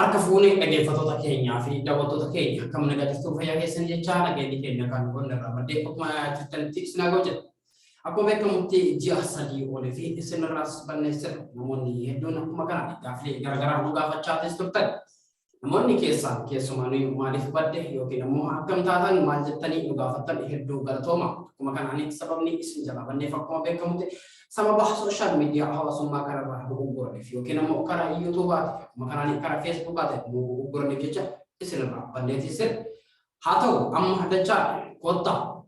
Akka fuunee dhaggeeffattoota keenyaa fi daawwattoota keenya akkam nagaa jirtu fayyaa keessan jechaa nageenyi keenya kan irraa maddee akkuma jirtanitti isin haa ga'u jedha. Akkuma beekamutti ji'a sadii olii fi isin irraas balleessan namoonni hedduun akkuma kana gaaffilee garaagaraa nu gaafachaatis turtan. Namoonni keessumaa maaliif badde yookiin immoo akkam taatan maal jettanii nu gaafattan hedduu galatooma. Akkuma kanaan sababni isin jala banneef akkuma beekamutti sababa social media hawaasummaa kanarraa dogoggoraniif yookiin immoo karaa yuutuubaati akkuma kanaan karaa feesbuukaati dogoggoraniif jecha isinirraa banneetii sirri. Haa ta'u amma dachaa kottaa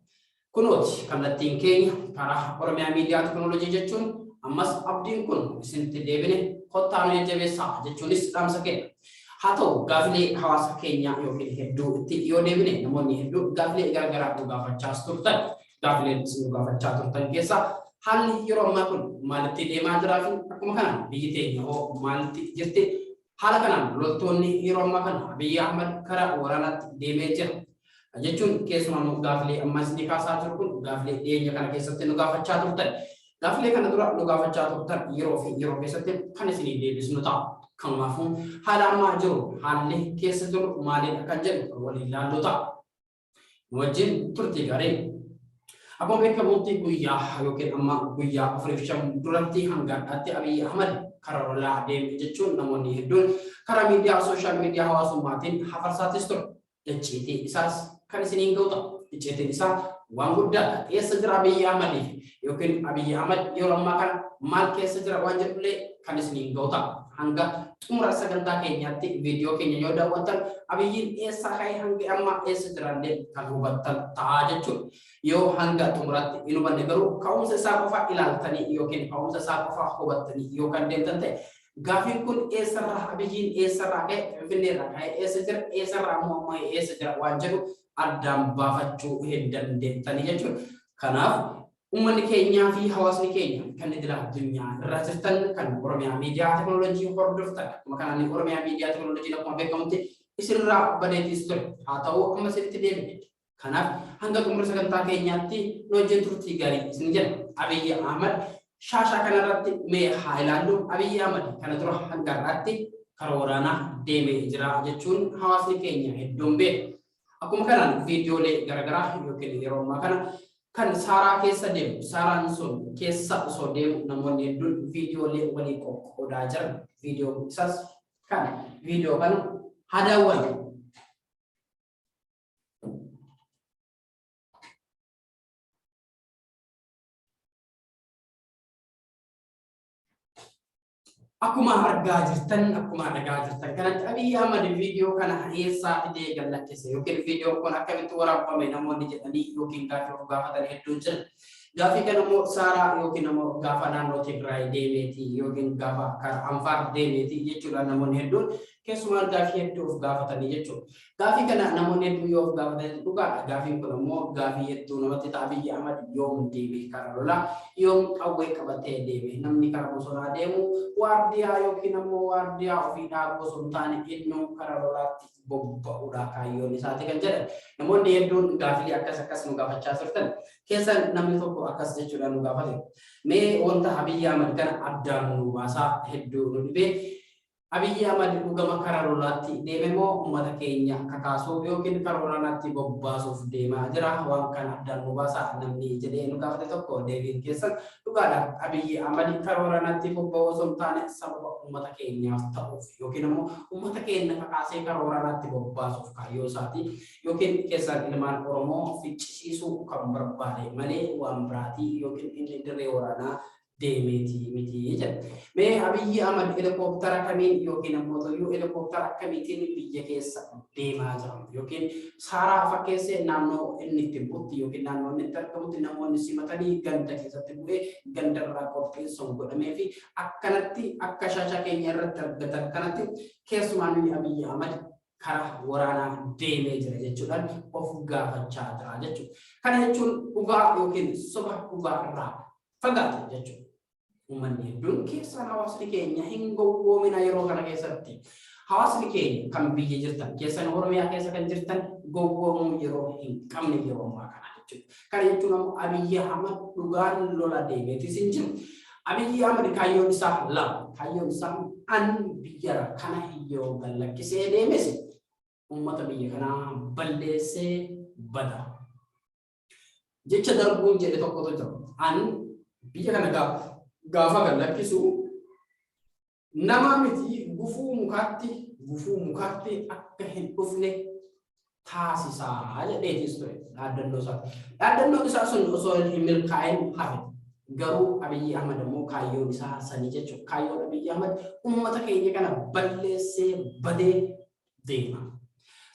kunooti kallattiin keenya karaa Oromiyaa Miidiyaa Teknooloojii jechuun ammas abdiin kun isinitti deebine kottaa nu jajjabeessaa jechuunis dhaamsa kenna. Haa ta'u gaaffilee hawaasa keenyaa yookiin hedduu itti yoo deebine namoonni hedduu gaaffilee garaagaraa nu gaafachaas turtan. Gaaffileen nu gaafachaa turtan keessaa haalli yeroo ammaa kun maalitti deemaa jiraa fi akkuma kanaan biyyi teenya hoo maalitti jirti haala kanaan loltoonni yeroo ammaa kana Abiyyi Ahmad karaa waraanaatti deemee jira jechuun keessumaa nu gaaffilee ammas ni kaasaa jiru kun gaaffilee dhiyeenya kana keessatti nu gaafachaa turtan. Gaaffilee kana dura nu gaafachaa turtan yeroo keessatti kan isinii deebisnu ta'a. Kanaafuu haala ammaa jiru haalli keessa jiru maaliidha kan jedhu waliin ilaalluu ta'a. Wajjin turtii gaarii. Akkuma beekamutti guyyaa yookiin amma guyyaa 45 duratti hanga addaatti Abiyyi Ahmad karaa lolaa deeme jechuun namoonni hedduun karaa miidiyaa sooshaal miidiyaa hawaasummaatiin hafarsaatis ture. Icciitiin isaas kan isiniin ga'u ta'a. Icciitiin isaa waan guddaadha. Keessa jira Abiyyi Ahmadiif yookiin Abiyyi Ahmad yeroo ammaa kana maal keessa jira waan jedhullee kan isiniin ga'u ta'a. Hanga xumura sagantaa keenyaatti viidiyoo keenya yoo daawwattan Abiyyiin eessa ka'ee hanga amma eessa jiraallee kan hubattan ta'a jechuudha. Yoo hanga xumuraatti hin hubanne garuu ka'umsa isaa qofaa ilaaltanii yookiin ka'umsa isaa qofaa hubattanii yoo kan deemtan ta'e gaaffiin kun eessarraa Abiyyiin eessarraa ka'e Finfinneerraa ka'e eessa jira eessarraa ammoo eessa jira waan jedhu addaan baafachuu hin dandeettanii jechuudha. Kanaaf ummanni keenyaa fi hawaasni keenya kan idila addunyaa irraa jirtan kan Oromiyaa Miidiyaa Teknooloojii hordoftan akkuma kanaan Oromiyaa Miidiyaa Teknooloojii akkuma beekamutti isinirraa badeetis ture. Haa ta'u amma isinitti deebine. Kanaaf hanga xumura sagantaa keenyaatti nu wajjin turtii gaarii isin jedha. Abiyyi Ahmad shaashaa kanarratti mee haa ilaallu. Abiyyi Ahmad kana dura hanga har'aatti karaa waraanaa deemee jira jechuun hawaasni keenya hedduun beeka. Akkuma kanaan viidiyoolee garaagaraa yookiin yeroo ammaa kana kan Saaraa keessa deemu Saaraan sun keessa osoo deemu namoonni hedduun viidiyoolee walii qoqqoodaa jiran. Viidiyoo isaas viidiyoo kana haa daawwannu. Akkuma argaa jirtan akkuma dhagaa jirtan kanatti Abiyyi Ahmad viidiyoo kana eessaa fidee gallakkise yookiin viidiyoo kun akkamitti waraabame namoonni jedhanii yookiin gaaffii of gaafatan hedduun jiran. Gaaffii kana immoo Saaraa yookiin immoo gaafa naannoo Tigraay deemeeti yookiin gaafa karaa Anfaar deemeeti jechuudha namoonni hedduun keessumaa gaaffii hedduu of gaafatanii jechuudha. Gaaffii kana namoonni hedduu yoo of gaafatan dhugaadha. Gaaffiin kun immoo gaaffii hedduu namatti ta'a. Abiyyi Ahmad yoom deeme karaa lolaa yoom qawwee qabatee deeme namni karaa bosonaa deemu waardiyaa yookiin immoo waardiyaa ofii dhaabuu osoo hin taane innuu karaa lolaatti bobba'uudha kaayyoon isaati kan jedhan. Namoonni hedduun gaaffilee akkas nu gaafachaa turtan. Keessan namni tokko akkas jechuudha nu gaafate. Mee wanta Abiyyi Ahmad kana addaan nu baasaa hedduu nu dhibee. Abiyyi Ahmad dhugama karaa lolaatti deeme moo uummata keenya kakaasuuf yookiin karaa waraanaatti bobbaasuuf deemaa jira waan kana addaan nu baasaa namni jedhee nu gaafate tokko deebiin keessan dhugaadha. Abiyyi Ahmad karaa waraanaatti bobba'uu osoo hin taane sababa uummata keenyaaf ta'uuf yookiin immoo uummata keenya kakaasee karaa waraanaatti bobbaasuuf kaayyoo isaati yookiin keessan ilmaan Oromoo ficcisiisuu kan barbaade malee waan biraatii yookiin inni dirree waraanaa deemeeti miti jedha. Mee Abiyyi Ahmad helikooftara kamiin yookiin ammoo helikooftara akkamiitiin biyya keessa deemaa jira yookiin Saaraa fakkeessee naannoo inni itti bu'utti yookiin naannoo inni itti argamutti namoonni simatanii ganda keessatti bu'ee gandarraa qopheessuun godhamee fi akkanatti akka shaashaa keenya irratti argatan kanatti keessumaa Abiyyi Ahmad karaa waraanaa deemee jira jechuudhaan of gaafachaa jira jechuudha. Kana jechuun dhugaa yookiin soba dhugaa irraa fagaate jechuudha. Uummanni hedduun keessaan hawaasni keenya hin gowwoomina yeroo kana keessatti. Hawaasni keenya kan biyya jirtan keessan Oromiyaa keessa kan jirtan gowwoomuu yeroo hin qabne yeroo ammaa kana jechuudha. Kana jechuun ammoo Abiyyi Ahmad dhugaan lola deemeetis hin jiru. Abiy Ahmed kaayyoon isaa lama. Kaayyoon isaa an biyya kana hiyyoo gallakkisee deemes ummata biyya kanaa balleessee bada. Jecha darbuun jedhe tokkotu jira. An biyya kana gaafa gallakkisu nama miti gufuu mukaatti akka hin dhufne taasisaa jedheetis ture dhaadannoo isaa. Dhaadannoon isaa sun osoo hin milkaa'in hafe. Garuu Abiy Ahmed ammoo kaayyoon isaa sanii jechuudha. Kaayyoon Abiy Ahmed ummata keenya kana balleessee badee deema.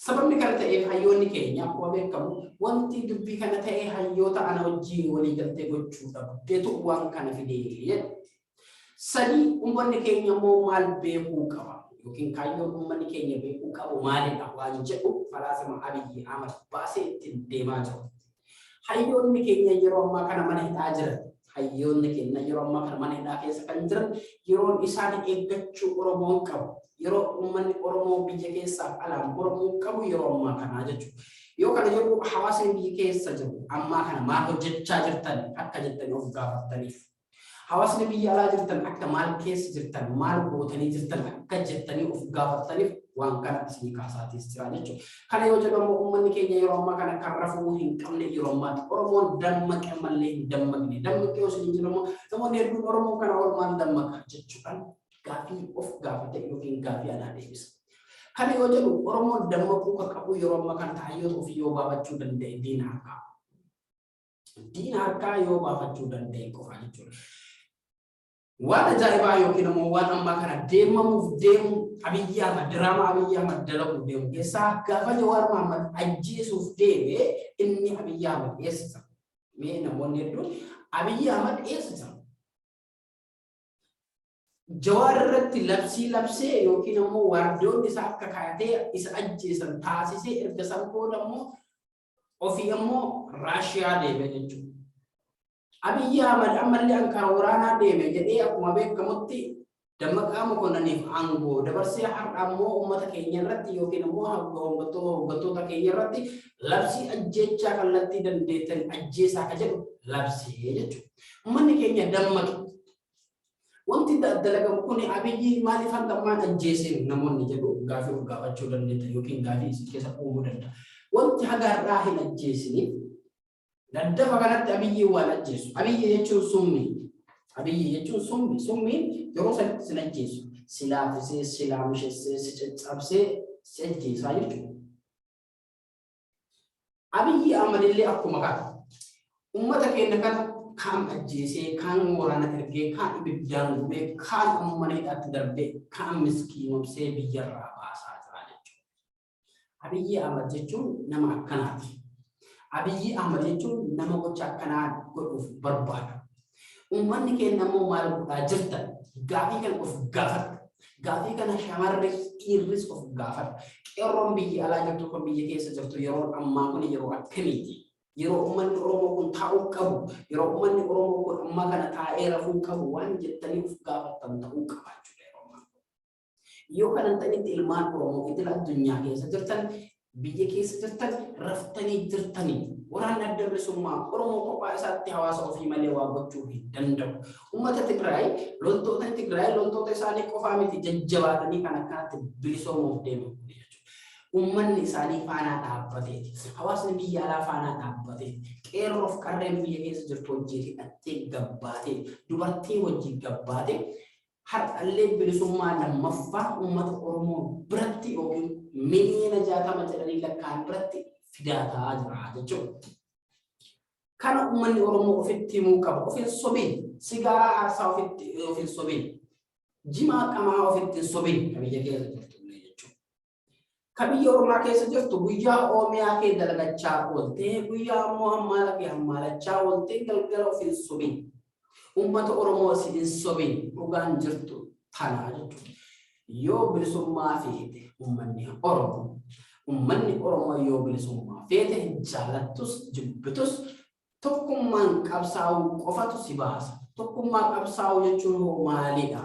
Sababni kana ta'eef hayyoonni keenya akkuma beekamu wanti dubbii kana ta'ee hayyoota ana wajjin walii galtee gochuu dhabdeetu waan kana fidee jedha. Sadii uummanni keenya immoo maal beekuu qaba yookiin kaayyoon uummanni keenya beekuu qabu maalidha waan jedhu falaasama Abiy Ahmed baasee ittiin deemaa jiru. Hayyoonni keenya yeroo ammaa kana mana hidhaa jiran. Hayyoonni keenya yeroo ammaa kana mana hidhaa keessa kan jiran yeroon isaan eeggachuu Oromoon qabu. Yeroo uummanni Oromoo biyya keessaa alaan Oromoon qabu yeroo ammaa kana jechuudha. Yoo kana jedhu hawaasni biyya keessa jiru ammaa kana maal hojjechaa jirtan akka jettanii of gaafattaniif. Hawaasni biyya alaa jirtan akka maal keessa jirtan maal gootanii jirtan akka jettanii of gaafattaniif waan kana isinii kaasaatis jira jechuudha. Kana yoo jedhamu uummanni keenya yeroo ammaa kana kan rafuu hin qabne yeroo ammaatti Oromoon dammaqe malee hin dammaqne. Dammaqee osoo hin jiru namoonni hedduun Oromoo kana oolmaan dammaqa jechuudhaan gaafii of gaafate yookiin gaafii alaa deebisa. Kana yoo jedhu Oromoon dammaquu kan qabu yeroo ammaa kana taayyoota ofii yoo baafachuu danda'e diina harkaa. Diina harkaa yoo baafachuu danda'e qofa jechuudha. Waan ajaa'ibaa yookiin immoo waan ammaa kana deemamuuf deemu Abiy Ahmed diraamaa Abiy Ahmed dalaguuf deemu keessaa gaafa Jawaar Mohaammed ajjeesuuf deeme inni Abiy Ahmed eessa? Mee namoonni hedduun Abiy Ahmed eessa? Jawaar irratti labsee yookiin immoo waardiyoonni isaa akka kaayatee isa ajjeesan taasisee erga san booda immoo ofii immoo Raashiyaa deeme jechuudha. Abiy Ahmed ammallee Ankara waraanaa deeme jedhee akkuma beekamutti dammaqaa Mokonniiniif aangoo dabarsee har'a ammoo uummata keenya irratti yookiin immoo hooggantoota keenya irratti labsii ajjeechaa kallattii dandeettan ajjeesaa ka jedhu labsee jechuudha. Uummanni keenya dammaqe. Wanti dalagamu kun Abiy maaliif hanqammaan ajjeesee namoonni jedhu gaafii of gaafachuu dandeettan yookiin gaafii isin keessa uumuu danda'a. Wanti hagaarraa hin ajjeesiniif daddafa kanatti Abiy waan ajjeesu. Abiy jechuun summi. Abiy jechuun summi. Summiin yeroo sanatti sin ajjeesu. Silaafisee, silaamishessee, si caccabsee, si ajjeesaa jechuudha. Abiy Ahmed illee akkuma kana. Uummata keenya kana kaan ajjeesee, kaan waraana ergee, kaan ibiddaan gubee, kaan mana hidhaatti darbee, kaan miskiinomsee biyyarraa baasaa jira jechuudha. Abiy Ahmed jechuun nama akkanaati. Abiy Ahmed jechuun nama gocha akkanaa godhuuf barbaada. Uummanni keenya immoo maal godhaa jirtan gaafii kan of gaafata. Gaafii kana shamarree dhiirris of gaafata. Qeerroon biyya alaa jirtu kan biyya keessa jirtu yeroo ammaa kun yeroo akkamiiti? Yeroo uummanni Oromoo kun taa'uu qabu, yeroo uummanni Oromoo kun ammaa kana taa'ee rafuu qabu waan jettanii of gaafattan ta'uu qabaachuudha yeroo ammaa. Yoo kanan ta'initti ilmaan Oromoo idil addunyaa keessa jirtan biyya keessa jirtan raftanii jirtanii waraanni adda bilisummaa Oromoo kophaa isaatti hawaasa ofii malee waan gochuu hin danda'u. Uummata Tigraay loltoota isaanii qofaa miti jajjabaatanii kan akkanatti bilisoomuuf deemu. Uummanni isaanii faanaa dhaabbateeti. Hawaasni biyya alaa faanaa dhaabbateeti. Qeerroof qarreen biyya keessa jirtu wajjin hidhattee gabbaatee dubartii wajjin gabbaatee har'allee bilisummaa lammaffaa uummata Oromoo biratti yookiin miliyoona 60 jedhanii lakkaan biratti fidaataa jira jechuudha. Kana uummanni Oromoo ofitti himuu qaba. Ofiin sobiin sigaaraa aarsaa ofiin sobiin jimaa qamaa ofitti sobiin kan biyya keessa jirtu jechuudha. Kan biyya Oromaa keessa jirtu guyyaa Oromiyaa kee dalagachaa ooltee guyyaa ammoo hammaalachaa ooltee galgala ofiin sobiin. Uummata Oromoo siin sobiin dhugaan jirtu tanaa jechuudha. Yoo bilisummaa feete uummanni Oromoo yoo bilisummaa feete jaalattus jibbitus tokkummaan qabsaa'uu qofatu si baasa. Tokkummaa qabsaa'uu jechuun maalidha?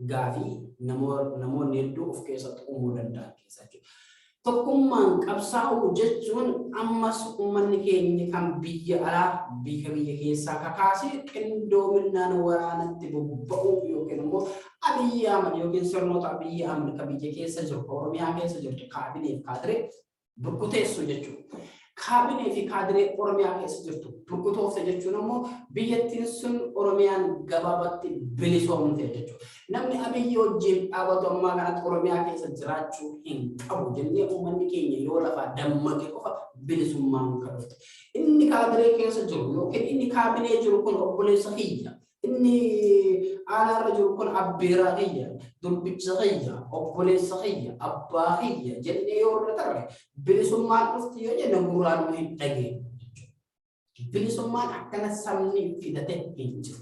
Gaafii namoonni hedduu of keessatti uumuu danda'an keessa jechuudha. Tokkummaan qabsaa'uu jechuun ammas uummanni keenya kan biyya alaa biyya keessaa kakaasee qindoominaan waraanatti bobba'uu yookiin immoo Abiy Ahmed yookiin sirnoota Abiy Ahmed kan biyya keessa jiru Oromiyaa keessa jirtu kaabinee fi kaadiree burkuteessu jechuudha. Kaabinee fi kaadiree Oromiyaa keessa jirtu burkutoofte jechuun immoo biyyattiin sun Oromiyaan gabaabatti bilisoomte jechuudha. Namni Abiy wajjin dhaabatu ammaa kanatti Oromiyaa keessa jiraachuu hin qabu jennee uummanni keenya yoo lafaa dammaqe qofa bilisummaan kan dhufte. Inni kaadiree keessa jiru yookiin inni kaabinee jiru kun obboleessa kiyya. Inni aanarra jiru kun abbeeraa kiyya, durbicha kiyya, obboleessa kiyya, abbaa kiyya jennee yoo irra tarre bilisummaan dhufti yoo jenne gurraan hin dhageenye. Bilisummaan akkana sabni fidate hin jiru.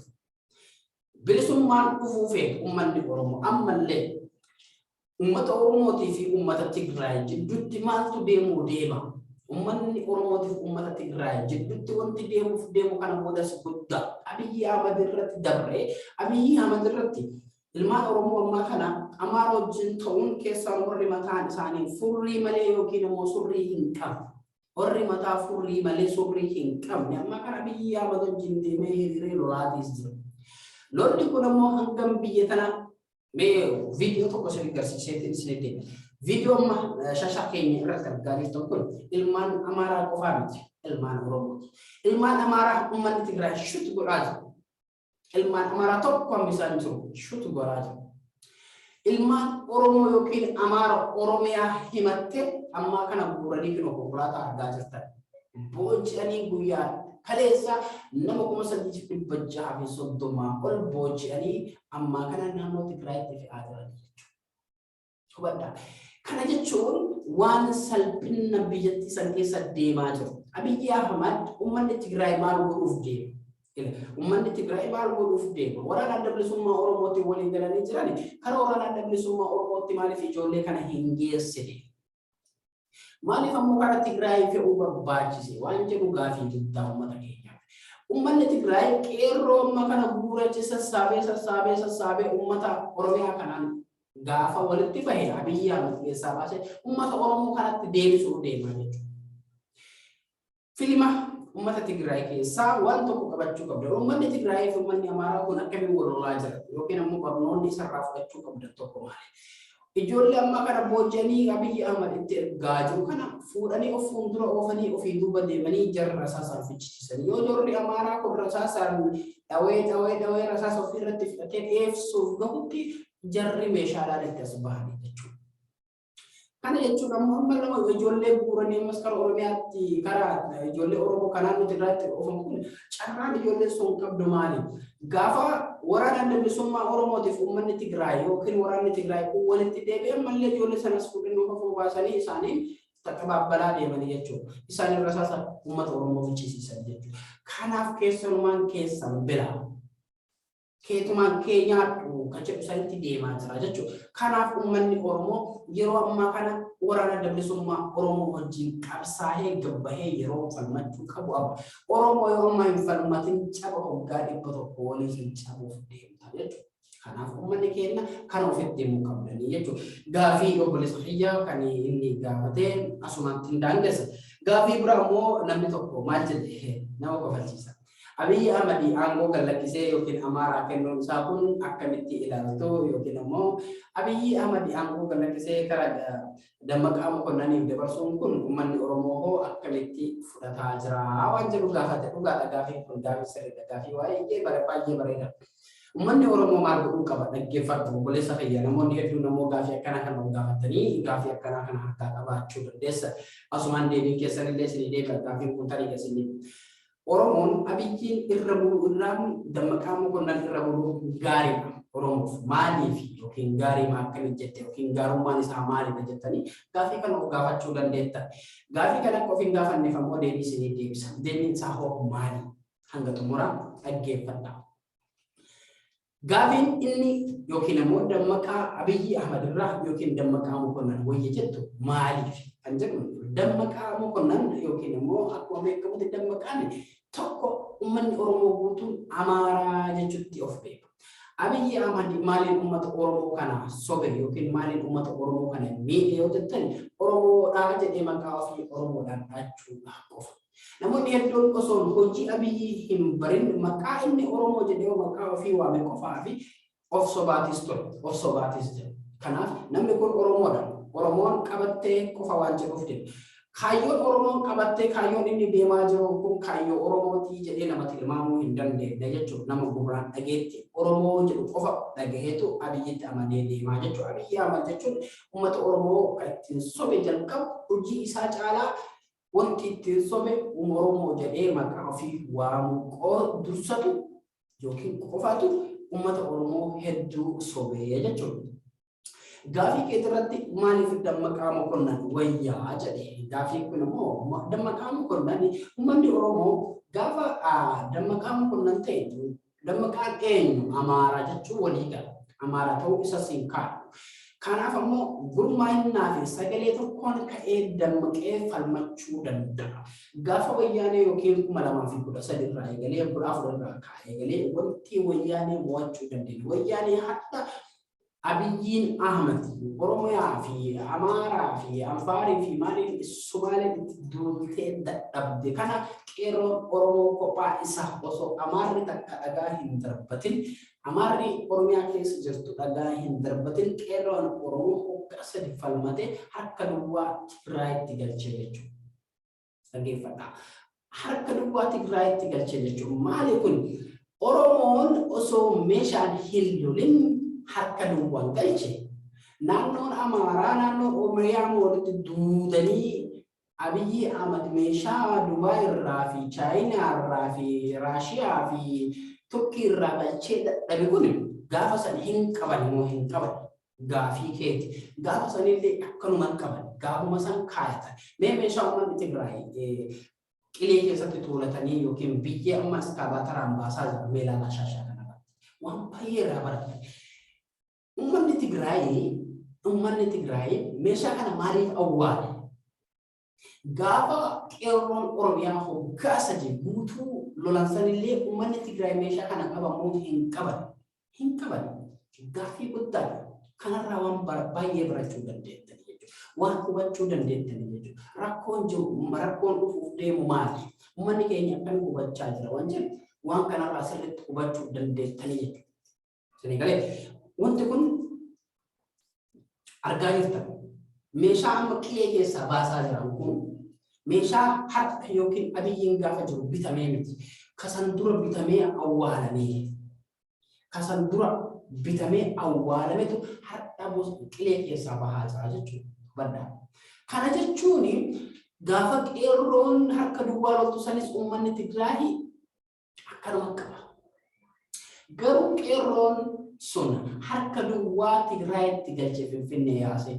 Bilisummaan dhufuufee uummanni Oromoo ammallee uummata Oromootii fi uummata Tigraay jidduutti maaltu deema? Uummanni Oromootii fi uummata Tigraay jidduutti wanti deemu kana boodas guddaa Abiy Ahmed irratti dabree Abiy Ahmed irratti ilmaan Oromoo ammaa kana Amaara wajjin ta'uun keessaan warri mataan isaanii furrii malee yookiin immoo surrii hin qabne. Warri mataa furrii malee surrii hin qabne ammaa kana Abiy Ahmed wajjin deemee hiriiree lolaatiis jira. Lolli kun immoo hangam biyya tana mee viidiyoo tokko isin agarsiisee isin deema. Video shasha keenya irratti argaa jirtan kun ilmaan Amaaraa qofaa miti ilmaan Oromooti. Ilmaan Amaaraa uummanni Tigraay shutu godhaa jiru. Ilmaan Amaaraa tokko hambisaan jiru shutu godhaa jiru. Ilmaan Oromoo yookiin Amaara Oromiyaa himattee ammaa kana bu'uuranii fi konkolaataa argaa jirtan. Booji'anii guyyaa kaleessa nama 3,630 ol booji'anii ammaa kana naannoo Tigraayitti fe'aa jiran jechuudha. Hubadhaa. Kana jechuun waan salphina biyyattii san keessa deemaa jiru. Abiy Ahmed uummanni Tigraay maal godhuuf deema? Uummanni Tigraay maal godhuuf deema? Waraana adda bilisummaa Oromootiin waliin galanii jiran karaa waraana adda bilisummaa Oromootti maaliif ijoollee kana hin geessine? Maaliif ammoo karaa Tigraay fe'uu barbaachise? Waan jedhu gaafii guddaa uummata keenyaaf. Uummanni Tigraay qeerroo amma kana guurachi sassaabee uummata Oromiyaa kanaan gaafa walitti bahe Abiy Ahmed keessaa baasee uummata Oromoo kanatti deebisuu deemaa jechuudha. Filma uummata Tigraay keessaa waan tokko qabachuu qabda. Uummanni Tigraay fi uummanni Amaaraa kun akkamiin wal lolaa jira yookiin ammoo barnoonni isarraa fudhachuu qabda tokko maali? Ijoollee amma kana booji'anii Abiy Ahmed itti ergaa jiru kana fuudhanii of fuuldura oofanii ofii duuba deemanii jarri rasaasaan fichisiisan. Yoo jarri Amaaraa kun rasaasaan dhawee rasaasa ofii irratti fudhatee dheebsuuf gahutti jarri meeshaadhaan itti as bahanii jechuudha. Kana jechuun ammoo amma lama ijoollee bu'uuranii ammas karaa Oromiyaatti karaa ijoollee Oromoo kanaan nuti irratti oofamu kun carraan ijoollee sun qabdu maali? Gaafa waraana adda bilisummaa Oromootiif uummanni Tigraay yookiin waraanni Tigraay kun walitti deebi'an mallee ijoollee sanas fudhanii ofoo baasanii isaanii tattabaabbalaa deemanii jechuudha. Isaan irra saasa uummata Oromoo fichisiisan jechuudha. Kanaaf keessanumaan keessan bira keetumaan keenyaadhu kan jedhu sanitti deemaa jira jechuudha. Kanaaf uummanni Oromoo yeroo ammaa kana waraana adda bilisummaa Oromoo wajjin qabsaa'ee gabbahee yeroo falmachuu qabu abba. Oromoo yoo ammaa hin falmatin caba hoggaa 100 waliin hin cabuuf deemta jechuudha. Kanaaf uummanni keenya kan ofitti deemuu qabdanii jechuudha. Gaafii obboleessa kiyyaa kan inni gaafatee asumatti hin daangessa. Gaafii biraa immoo namni tokko maal jedhee nama kofalchiisa. Abiy Ahmed aangoo galakkisee yookiin Amaaraa kennuun isaa kun akkamitti ilaaltu yookiin immoo Abiy Ahmed aangoo galakkisee karaa Dammaqaa Mokonniiniif dabarsuun kun uummanni Oromoo akkamitti fudhataa jira waan jedhu gaafate dhugaadha. Gaafii kun gaafii sirriidha. Gaafii baay'ee bareeda. Uummanni Oromoo maal godhuu qaba dhaggeeffatu obboleessa kiyya namoonni hedduun immoo gaafii akkanaa kana gaafatanii gaafii akkanaa kana harkaa qabaachuu dandeessa. Asumaan deebiin keessan illee isin deebi'a gaafiin kun tarii isin Oromoon Abiyyiin irra bulu irraan Dammaqaa Mokonniin irra bulu gaariidha. Oromoof maaliif yookiin gaarii akkamitti jette yookiin gaarummaan isaa maalidha jettanii gaafii kana gaafachuu dandeetta. Gaafii kana akka ofiin gaafanneef ammoo deebii isinii deebisa. Deebiin isaa hoo maali? Hanga xumuraa dhaggeeffadha. Gaafiin inni yookiin ammoo Dammaqaa Abiy Ahmed irraa yookiin Dammaqaa Mokonniin wayya jettu maaliif kan jedhu Dammaqaa Mokonniin yookiin ammoo akkuma beekamutti Dammaqaan tokko uummanni Oromoo guutuun Amaaraa jechuutti of beeka. Abiyyi Ahmad maaliin uummata Oromoo kana sobe yookiin maaliin uummata Oromoo kana miidhe yoo jettan Oromoodhaa jedhee maqaa ofii Oromoodhaan dhaachuudhaaf qofa. Namoonni hedduun osoo hojii Abiyyi hin barin maqaa inni Oromoo jedhee maqaa ofii waame qofaa fi of sobaatis ture, of sobaatis jira. Kanaaf namni kun Oromoodha. Oromoon qabattee qofa waan jedhuuf jedhe. Kaayyoon Oromoon qabattee kaayyoon inni deemaa jiru kun kaayyoo Oromootii jedhee namatti himaamuu hin dandeenye jechuudha. Nama gurraan dhageetti Oromoo jedhu qofa dhagaheetu Abiyyitti amanee deemaa jechuudha. Abiyyi Ahmad jechuun uummata Oromoo kan ittiin sobe jalqabu hojii isaa caalaa wanti ittiin sobe Oromoo jedhee maqaa ofii waamu dursatu yookiin qofatu uummata Oromoo hedduu sobee jechuudha. Gaafii keetirratti maaliif Dammaqaa Mokonnon wayyaa jedhee gaafii kun immoo Dammaqaa Mokonnon uummanni Oromoo gaafa Dammaqaa Mokonnon ta'e Dammaqaan eenyu Amaaraa jechuun walii gala. Amaaraa ta'uu isa siin kaa'u. Kanaaf ammoo gurmaa'innaa fi sagalee tokkoon ka'ee dammaqee falmachuu danda'a. Gaafa wayyaanee yookiin 2013 irraa eegalee 14 irraa ka'ee eegalee wanti wayyaanee mo'achuu dandeenya. Wayyaanee hadda Abiyyiin Ahmad Oromiyaa fi Amaaraa fi Afaarii fi maaliif Sumaalee duultee dadhabde kana qeerroon Oromoo kophaa isaa osoo Amaarri takka dhagaa hin darbatin Amaarri Oromiyaa keessa jirtu dhagaa hin darbatin qeerroon Oromoo hoggaa sadi falmate harka duwwaa Tigraayitti galchee jechuudha. Dhaggeeffadhaa. Harka duwwaa Tigraayitti galchee jechuudha. Maali kun Oromoon osoo meeshaan hin lolin harka duwwaan galche naannoon Amaaraa naannoon Oromiyaa walitti duudanii Abiyyi Ahmad meeshaa Dubaay irraa fi Chaayinaa irraa fi Raashiyaa fi Turkii irraa galchee dadhabe kun gaafa san hin qaban moo hin qaban gaafii keeti gaafa sanillee akkanuma qaban gaafuma san kaayatan meeshaa uummanni Tigraay qilee keessatti tuulatanii yookiin biyya ammas kabaataraan baasaa jiru meelaa shaashaa kana waan baay'ee irraa baratan. Uummanni Tigraay meeshaa kana maaliif awwaale? Gaafa qeerroon Oromiyaa hoggaa sadii guutuu lolansanillee uummanni Tigraay meeshaa kana qabamoo hin qaban? Hin qaban. Gaafii guddaadha. Kanarraa waan baay'ee barachuu dandeettani jechuudha. Waan hubachuu dandeettani jechuudha. Rakkoon jiru rakkoon dhufuuf deemu maali? Uummanni keenya akkamitti hubachaa jira waan jedhu waan kanarraa sirriitti hubachuu dandeettani jechuudha. Isin galee wanti kun argaa jirtan meeshaa amma qilee keessaa baasaa jiran kun meeshaa har'a yookiin Abiyyiin gaafa jiru bitamee miti. Kasan dura bitamee awwaalamee. Kasan dura bitamee awwaalametu har'a qilee keessaa bahaa jira jechuudha. Baddaa. Kana jechuun gaafa qeerroon harka duwwaa loltu sanis uummanni Tigraay akkanuma qaba. Garuu qeerroon sun harka duwwaa Tigraayitti galchee Finfinnee yaase.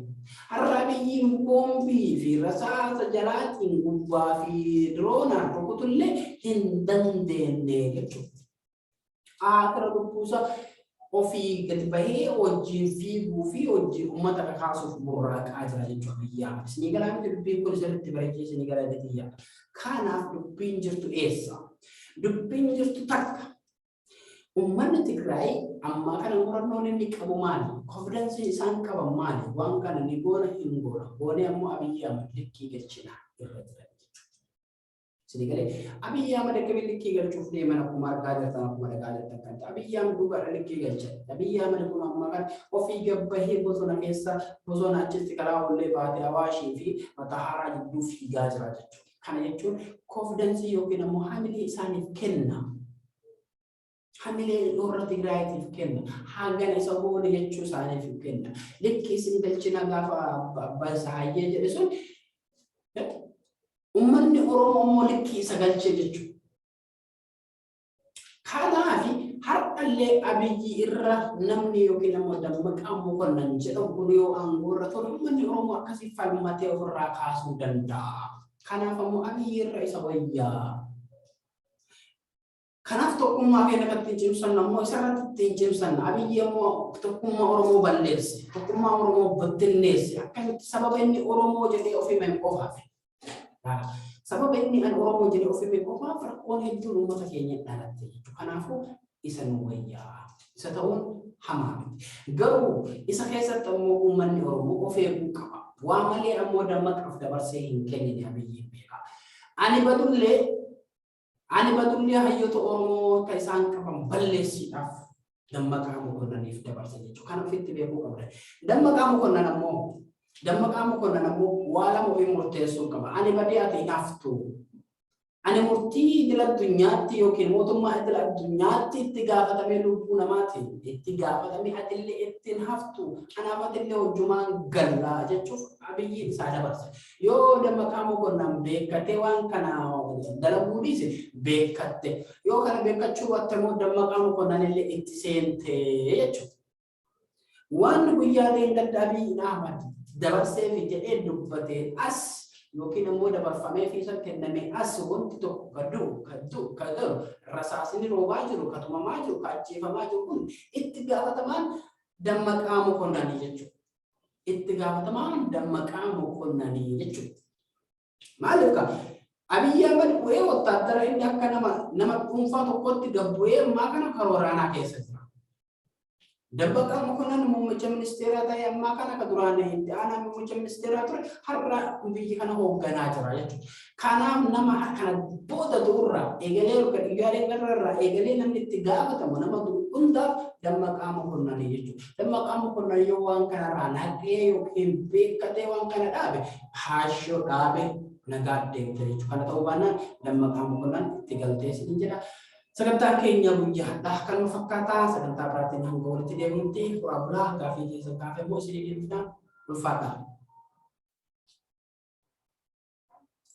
Har'a Abiyyiin boombii fi rasaasa jalaatiin gubbaa fi diroonaan rukutullee hin dandeenye jechuudha. Akira dubbuusa ofii gadi bahee wajjin fiiguu fi wajjin uummata kakaasuuf burraaqaa jira jechuudha biyyaa. Isinii galaa miti dubbiin kun sirriitti bareechee isinii galaa gatiyyaa. Kanaaf dubbiin jirtu eessa? Dubbiin jirtu takka. Uummanni Tigraay amma kana murannoon inni qabu maali? Konfidensi isaan qaban maali? Waan kana ni goona hin goona. Goonee ammoo Abiyyi Ahmad likkii galchina irra jira jechuudha. Isinii galee Abiyyi Ahmad akka likkii galchuuf deeman akkuma argaa jirtan akkuma dhagaa jirtan kan ta'e Abiyyi Ahmad duuba likkii galcha. Abiyyi Ahmad kun amma kan ofii gabbahee bosona keessa bosona achitti karaa ollee baatee Awaashii fi Matahaaraa gidduu fiigaa jira jechuudha. Kana jechuun konfidensi yookiin ammoo hamilee isaaniif kenna. Hamilee warra Tigraayiitiif kenna. Hangana isa goone jechuu isaaniif kenna. Likkii isin galchina gaafa abbaa isaa hayyee jedhe sun uummanni Oromoo immoo likkii isa galchee jechuudha. Kanaaf har'allee Abiyyi irra namni yookiin ammoo Dammaqaa Mokonnon jedhamu kun yoo aangoo irra ture uummanni Oromoo akkasii falmatee ofirraa kaasuu danda'a. Kanaaf ammoo Abiyyi irra isa wayyaa. Kanaaf tokkummaa keenya kan ittiin cimsan ammoo isarratti ittiin cimsan Abiyyi ammoo tokkummaa Oromoo balleesse tokkummaa Oromoo battinneesse akkamitti sababa inni Oromoo jedhee ofii hime qofaaf sababa inni Oromoo jedhee ofii hime qofaaf rakkoon hedduun uummata keenya dhalatte jechuudha. Kanaafuu isa nu wayyaa. Isa ta'uun hamaa miti. Garuu isa keessatti ammoo uummanni Oromoo of eeguu qaba. Waa malee ammoo dammaqaaf dabarsee hin kennine Abiyyiin beeka. Ani badullee hayyoota Oromoo kan isaan qaban balleessiidhaaf Dammaqaa Mokonniiniif dabarse jechuudha. Kan ofitti beekuu qabda. Dammaqaa Mokonniin ammoo waa lama ofii murteessuu qaba. Ani badee ati hin haftu. Ani murtii idil addunyaatti yookiin mootummaa idil addunyaatti itti gaafatamee lubbuu namaatiin itti gaafatamee atillee ittiin haftu kanaaf atillee hojjumaan gallaa jechuuf Abiyyiin isaa dabarsa. Yoo Dammaqaa Mokonniin beekkatee waan kana dalaguu dhiise beekatte yoo kana beekachuu batte immoo Dammaqaa Mokonniin illee itti seentee jechuudha. Waan guyyaa deengada Abiyyiin Ahmad dabarsee fi jedhee dubbatee as yookiin immoo dabarfamee fi isa kennamee as wanti tokko kaddu rasaasni roobaa jiru katumamaa jiru kaajjeefamaa jiru kun itti gaafatamaan Dammaqaa Mokonniin jechuudha. Itti gaafatamaan Dammaqaa Mokonniin jechuudha. Maaliif ka Abiyyi Ahmad bu'ee wotaadara inni akka nama dhuunfaa tokkotti gabbu'ee ammaa kana karooraanaa keessa jira. Dammaqaa Mokonniin muummicha ministeeraa ta'ee ammaa kana ka duraan itti aanaa muummicha ministeeraa ture har'a biyyi kana hoogganaa jira jechuudha. Kanaaf nama kana booda durraa eegalee guyyaadhaan gararraa eegalee namni itti gaafatamu nama hundaaf Dammaqaa Mokonniin jechuudha. Dammaqaa Mokonniin yoo waan kanarraa naqee yookiin beekkatee waan kana dhaabe haashoo dhaabe nagaa deemte jechuudha. Kana ta'uu baannaan Dammaqaa Mokonniin itti galtee siin jedha. Sagantaa keenya guyyaadhaa kan fakkaataa sagantaa biraatiin hanga walitti deemutti quraabulaa gaafii keessa kaafee boo isin deemnaa ulfaadhaa.